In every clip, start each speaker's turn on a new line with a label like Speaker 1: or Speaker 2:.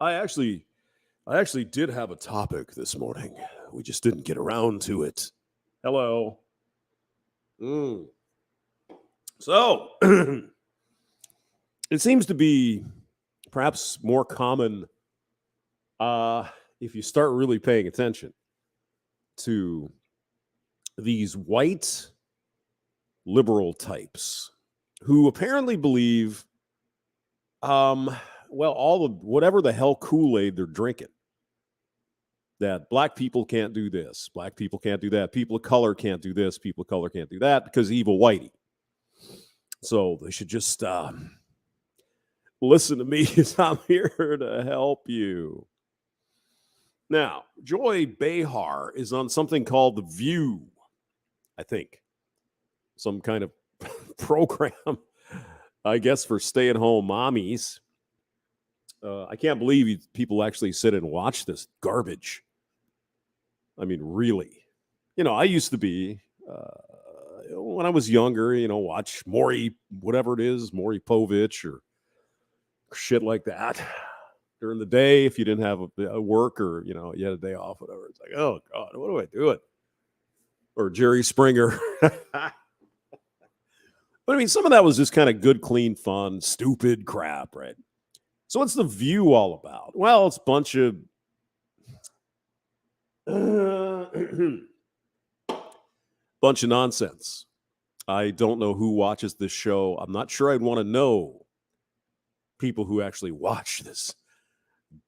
Speaker 1: I actually I actually did have a topic this morning. We just didn't get around to it. Hello. Mm. So, it seems to be perhaps more common uh if you start really paying attention to these white liberal types who apparently believe well all of whatever the hell Kool-Aid they're drinking, that black people can't do this, black people can't do that, people of color can't do this, people of color can't do that because evil whitey. So they should just listen to me as I'm here to help you. Now, Joy Behar is on something called The View, I think. Some kind of program, I guess, for stay-at-home mommies. I can't believe people actually sit and watch this garbage. I mean, really. I used to be, when I was younger, watch Maury, whatever it is, Maury Povich or shit like that during the day. If you didn't have a work or, you had a day off, whatever. It's like, oh, God, what do I do it? Or Jerry Springer. But I mean, some of that was just kind of good, clean, fun, stupid crap, right? So what's The View all about? Well, it's a bunch of nonsense. I don't know who watches this show. I'm not sure I'd want to know people who actually watch this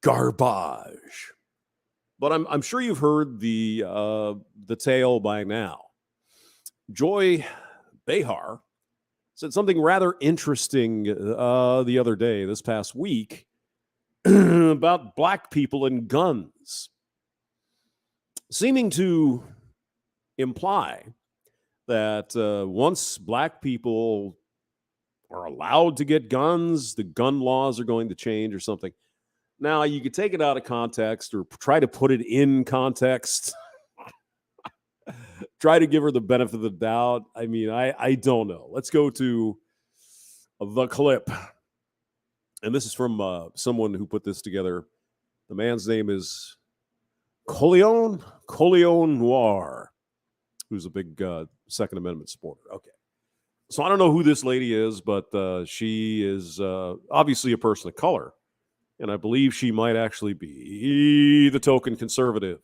Speaker 1: garbage. But I'm sure you've heard the tale by now. Joy Behar said something rather interesting the other day, this past week, about black people and guns, seeming to imply that once black people are allowed to get guns, the gun laws are going to change or something. Now, you could take it out of context or try to put it in context. Try to give her the benefit of the doubt. I mean, I don't know. Let's go to the clip. And this is from someone who put this together. The man's name is Colion Noir, who's a big Second Amendment supporter. Okay. So I don't know who this lady is, but she is obviously a person of color. And I believe she might actually be the token conservative.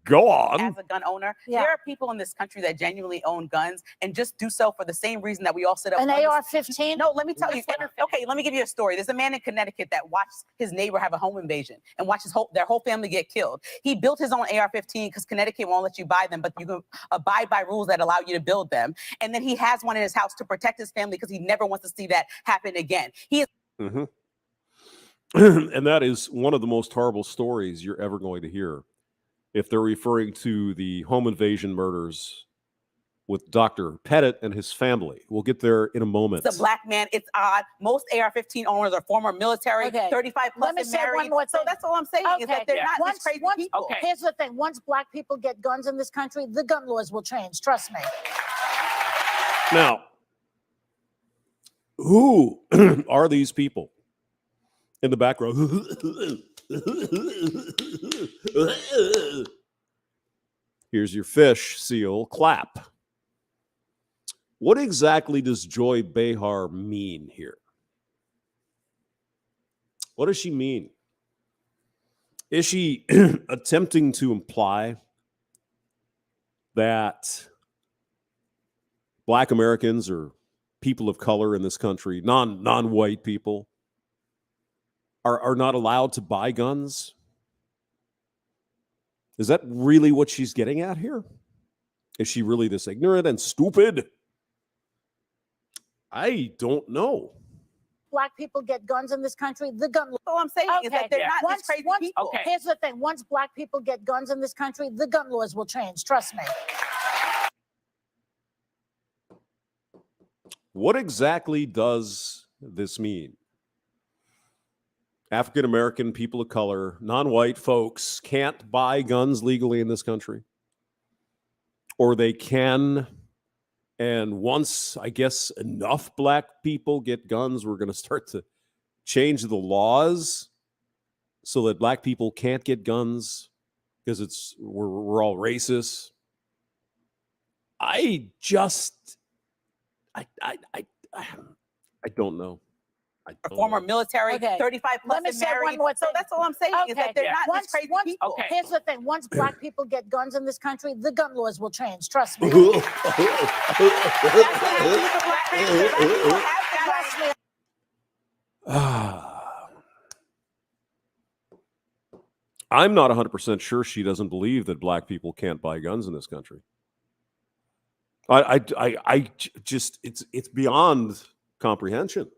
Speaker 1: Go on.
Speaker 2: As a gun owner, there are people in this country that genuinely own guns and just do so for the same reason that we all sit up.
Speaker 3: An AR-15?
Speaker 2: No, let me tell you. Okay, let me give you a story. There's a man in Connecticut that watched his neighbor have a home invasion and watched their whole family get killed. He built his own AR-15 because Connecticut won't let you buy them, but you can abide by rules that allow you to build them. And then he has one in his house to protect his family because he never wants to see that happen again. He is.
Speaker 1: Mm-hmm. And that is one of the most horrible stories you're ever going to hear. If they're referring to the home invasion murders with Dr. Pettit and his family. We'll get there in a moment.
Speaker 2: It's a black man. It's odd. Most AR-15 owners are former military, 35 plus
Speaker 3: Let me
Speaker 2: and
Speaker 3: say
Speaker 2: married.
Speaker 3: one more
Speaker 2: So
Speaker 3: thing.
Speaker 2: that's all I'm saying is that they're not these crazy people.
Speaker 3: Here's the thing. Once black people get guns in this country, the gun laws will change. Trust me.
Speaker 1: Now, who are these people in the back row? Here's your fish, seal, clap. What exactly does Joy Behar mean here? What does she mean? Is she attempting to imply that black Americans or people of color in this country, non-white people, are not allowed to buy guns? Is that really what she's getting at here? Is she really this ignorant and stupid? I don't know.
Speaker 3: Black people get guns in this country, the gun laws.
Speaker 2: All I'm saying is that they're not these crazy people.
Speaker 3: Here's the thing. Once black people get guns in this country, the gun laws will change. Trust me.
Speaker 1: What exactly does this mean? African American, people of color, non-white folks can't buy guns legally in this country? Or they can, and once, I guess, enough black people get guns, we're going to start to change the laws so that black people can't get guns because we're all racist. I don't know.
Speaker 2: Former military,
Speaker 3: Okay.
Speaker 2: 35 plus
Speaker 3: Let me
Speaker 2: and
Speaker 3: say one
Speaker 2: married.
Speaker 3: more
Speaker 2: So
Speaker 3: thing.
Speaker 2: that's all I'm saying is that they're not these crazy people.
Speaker 3: Okay. Here's the thing. Once black people get guns in this country, the gun laws will change. Trust me.
Speaker 2: That's what happens with the black people. Black people have
Speaker 3: Trust me.
Speaker 1: I'm not 100% sure she doesn't believe that black people can't buy guns in this country. I just it's beyond comprehension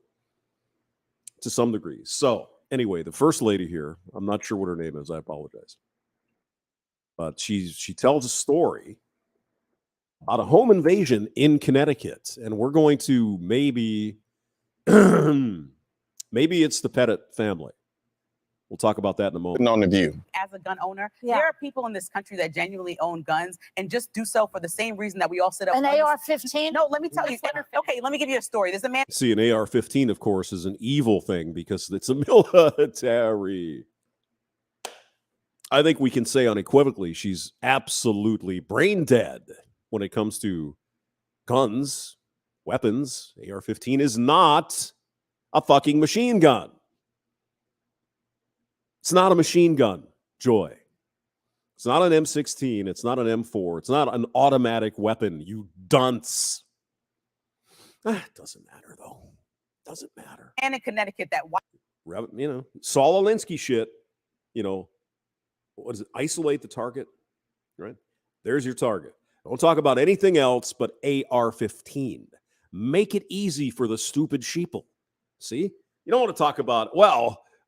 Speaker 1: to some degree. So anyway, the first lady here, I'm not sure what her name is. I apologize, but she tells a story about a home invasion in Connecticut, and we're going to maybe it's the Petit family. We'll talk about that in a moment.
Speaker 4: On the View.
Speaker 2: as a gun owner.
Speaker 3: Yeah.
Speaker 2: There are people in this country that genuinely own guns and just do so for the same reason that we all sit up.
Speaker 3: An
Speaker 2: on this-
Speaker 3: AR-15?
Speaker 2: No, let me tell you. Okay, let me give you a story. There's a man.
Speaker 1: See, an AR-15, of course, is an evil thing because it's a military. I think we can say unequivocally she's absolutely brain dead when it comes to guns, weapons. AR-15 is not a fucking machine gun. It's not a machine gun, Joy. It's not an M16. It's not an M4. It's not an automatic weapon, you dunce. It doesn't matter, though. Doesn't matter.
Speaker 2: Man in Connecticut that
Speaker 1: Saul Alinsky shit, what is it? Isolate the target, right? There's your target. Don't talk about anything else but AR-15. Make it easy for the stupid sheeple. See? You don't want to talk about,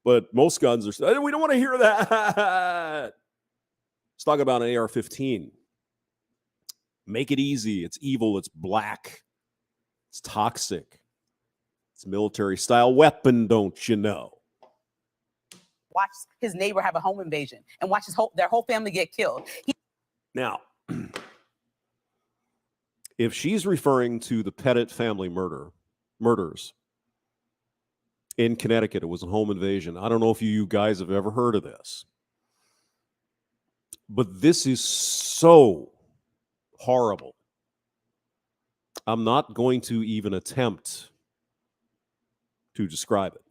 Speaker 1: but most guns are, we don't want to hear that. Let's talk about an AR-15. Make it easy. It's evil. It's black. It's toxic. It's a military-style weapon, don't you know?
Speaker 2: watch his neighbor have a home invasion and watch their whole family get killed.
Speaker 1: Now, if she's referring to the Petit family murders in Connecticut, it was a home invasion. I don't know if you guys have ever heard of this, but this is so horrible. I'm not going to even attempt to describe it.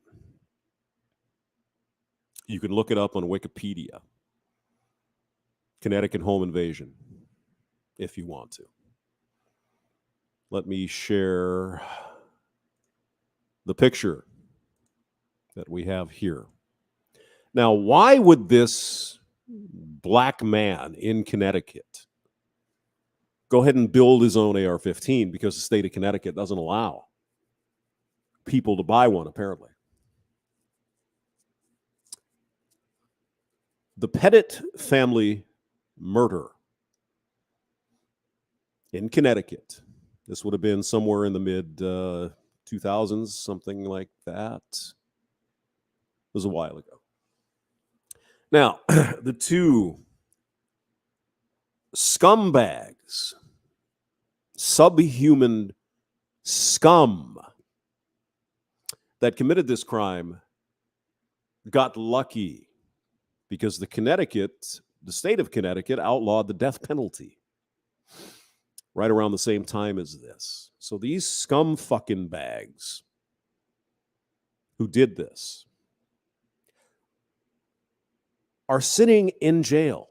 Speaker 1: You can look it up on Wikipedia. Connecticut home invasion, if you want to. Let me share the picture that we have here. Now, why would this black man in Connecticut go ahead and build his own AR-15? Because the state of Connecticut doesn't allow people to buy one, apparently. The Petit family murder in Connecticut. This would have been somewhere in the mid 2000s, something like that. It was a while ago. Now, the two scumbags, subhuman scum that committed this crime got lucky because the state of Connecticut outlawed the death penalty right around the same time as this. So these scum fucking bags who did this are sitting in jail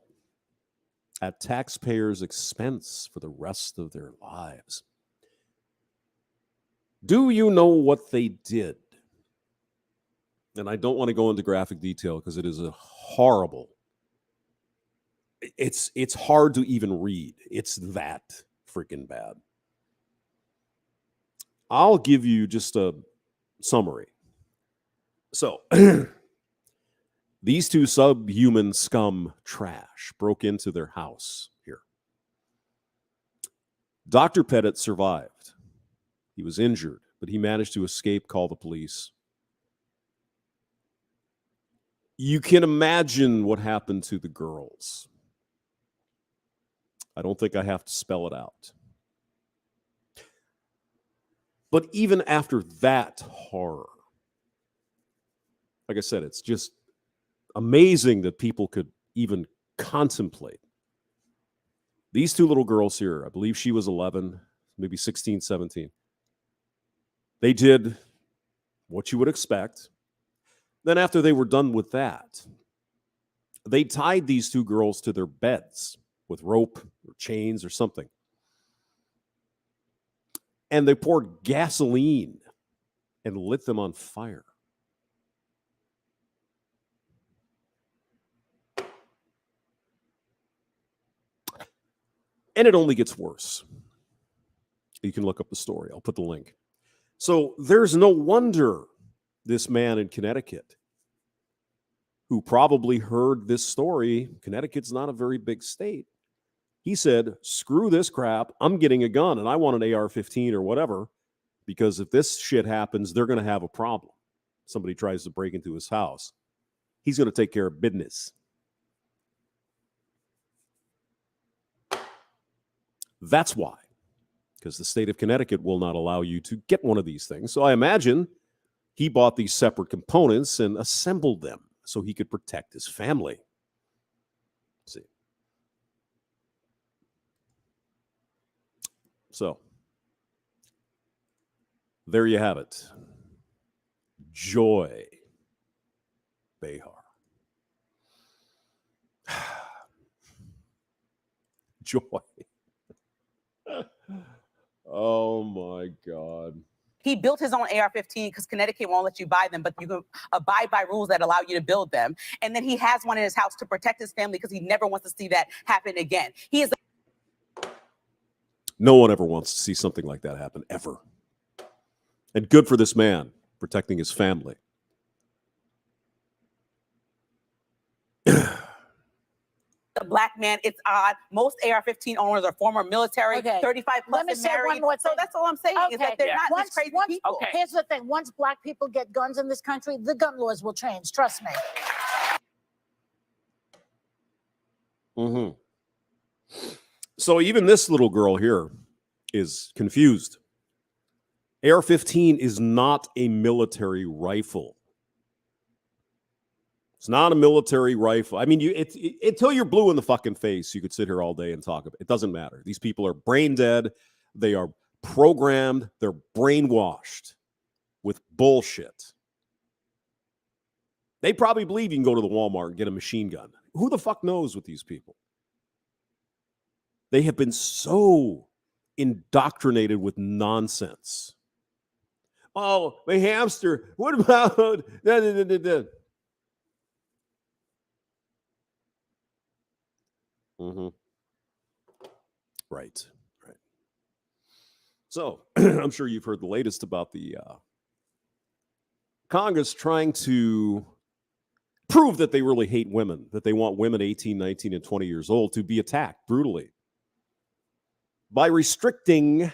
Speaker 1: at taxpayers' expense for the rest of their lives. Do you know what they did? And I don't want to go into graphic detail because it is a horrible. It's hard to even read. It's that freaking bad. I'll give you just a summary. So, these two subhuman scum trash broke into their house here. Dr. Petit survived. He was injured, but he managed to escape, call the police. You can imagine what happened to the girls. I don't think I have to spell it out. But even after that horror, Like I said, it's just amazing that people could even contemplate. These two little girls here, I believe she was 11, maybe 16, 17. They did what you would expect. Then after they were done with that, they tied these two girls to their beds with rope or chains or something. And they poured gasoline and lit them on fire. And it only gets worse. You can look up the story. I'll put the link. So there's no wonder this man in Connecticut, who probably heard this story, Connecticut's not a very big state, he said, screw this crap, I'm getting a gun and I want an AR-15 or whatever, because if this shit happens, they're going to have a problem. Somebody tries to break into his house. He's going to take care of business. That's why, because the state of Connecticut will not allow you to get one of these things. So I imagine he bought these separate components and assembled them so he could protect his family. See. So there you have it. Joy Behar. Joy. Oh my God.
Speaker 2: He built his own AR-15 because Connecticut won't let you buy them, but you can abide by rules that allow you to build them. And then he has one in his house to protect his family because he never wants to see that happen again. He is.
Speaker 1: No one ever wants to see something like that happen, ever. And good for this man, protecting his family.
Speaker 2: A black man, it's odd. Most AR-15 owners are former military,
Speaker 3: Okay.
Speaker 2: 35 plus
Speaker 3: Let me
Speaker 2: and
Speaker 3: say
Speaker 2: married.
Speaker 3: one more
Speaker 2: So
Speaker 3: thing.
Speaker 2: that's all I'm saying is that they're not these crazy people.
Speaker 3: Okay. Here's the thing. Once black people get guns in this country, the gun laws will change. Trust me.
Speaker 1: Mm-hmm. So even this little girl here is confused. AR-15 is not a military rifle. It's not a military rifle. I mean, until you're blue in the fucking face, you could sit here all day and talk about it. It doesn't matter. These people are brain dead. They are programmed. They're brainwashed with bullshit. They probably believe you can go to the Walmart and get a machine gun. Who the fuck knows with these people? They have been so indoctrinated with nonsense. Oh, my hamster. What about... Mm-hmm. Right. So I'm sure you've heard the latest about the Congress trying to prove that they really hate women, that they want women 18, 19, and 20 years old to be attacked brutally by restricting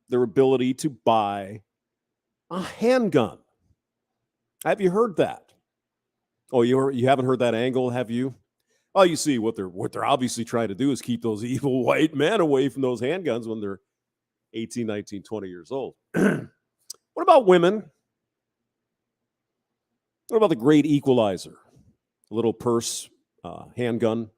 Speaker 1: their ability to buy a handgun. Have you heard that? Oh, you haven't heard that angle, have you? Oh, you see, what they're obviously trying to do is keep those evil white men away from those handguns when they're 18, 19, 20 years old. What about women? What about the great equalizer? A little purse, handgun.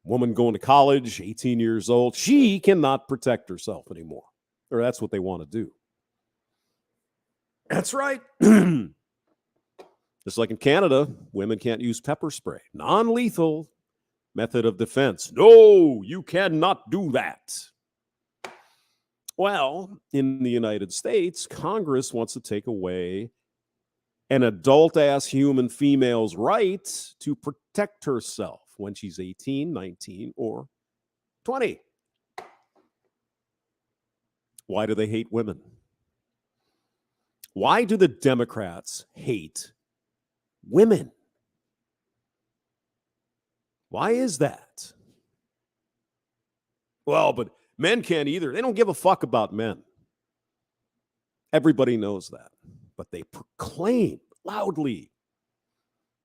Speaker 1: Woman going to college, 18 years old. She cannot protect herself anymore. Or that's what they want to do. That's right. Just like in Canada, women can't use pepper spray. Non-lethal method of defense. No, you cannot do that. Well, in the United States, Congress wants to take away an adult-ass human female's right to protect herself when she's 18, 19, or 20. Why do they hate women? Why do the Democrats hate women? Why is that? Well, but men can't either. They don't give a fuck about men. Everybody knows that. But they proclaim loudly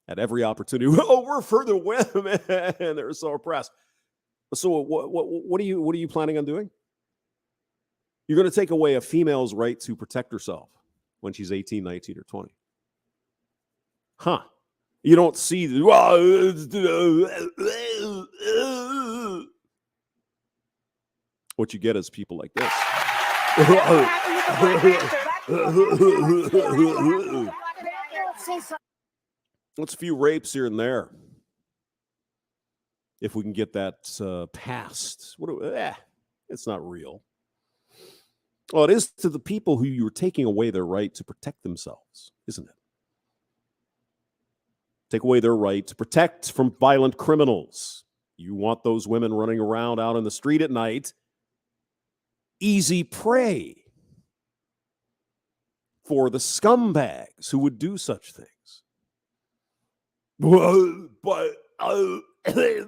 Speaker 1: at every opportunity, oh, we're for the women. They're so oppressed. So what are you planning on doing? You're going to take away a female's right to protect herself when she's 18, 19, or 20. Huh. You don't see the. What you get is people like this.
Speaker 2: That's what happened with the Black Panther.
Speaker 1: Let's a few rapes here and there. If we can get that passed. It's not real. Well, it is to the people who you're taking away their right to protect themselves, isn't it? Take away their right to protect from violent criminals. You want those women running around out in the street at night. Easy prey for the scumbags who would do such things. But they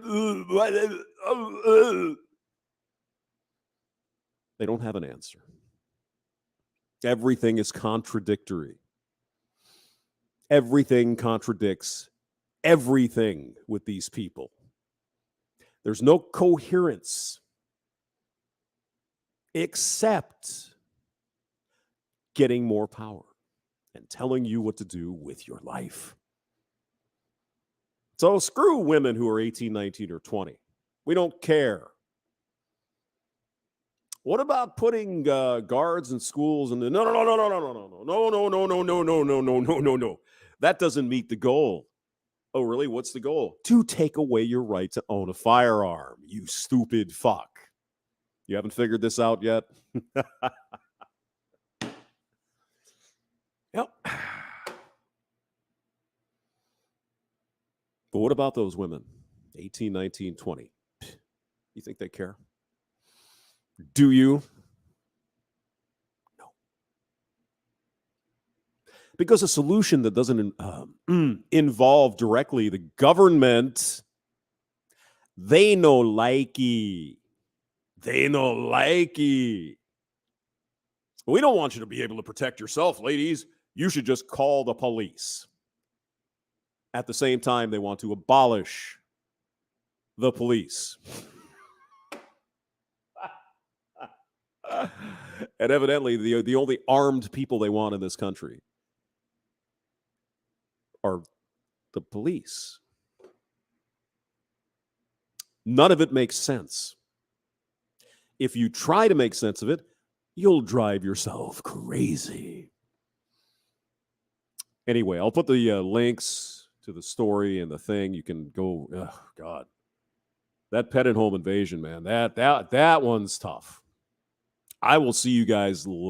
Speaker 1: don't have an answer. Everything is contradictory. Everything contradicts everything with these people. There's no coherence except getting more power and telling you what to do with your life. So screw women who are 18, 19, or 20. We don't care. What about putting guards in schools? And no. That doesn't meet the goal. Oh, really? What's the goal? To take away your right to own a firearm, you stupid fuck. You haven't figured this out yet? Yep. But what about those women? 18, 19, 20. You think they care? Do you? No. Because a solution that doesn't involve directly the government, they no likey. They no likey. We don't want you to be able to protect yourself, ladies. You should just call the police. At the same time, they want to abolish the police. And evidently, the only armed people they want in this country are the police. None of it makes sense. If you try to make sense of it, you'll drive yourself crazy. Anyway, I'll put the links to the story and the thing. You can go, oh, God. That pet and home invasion, man, that one's tough. I will see you guys later.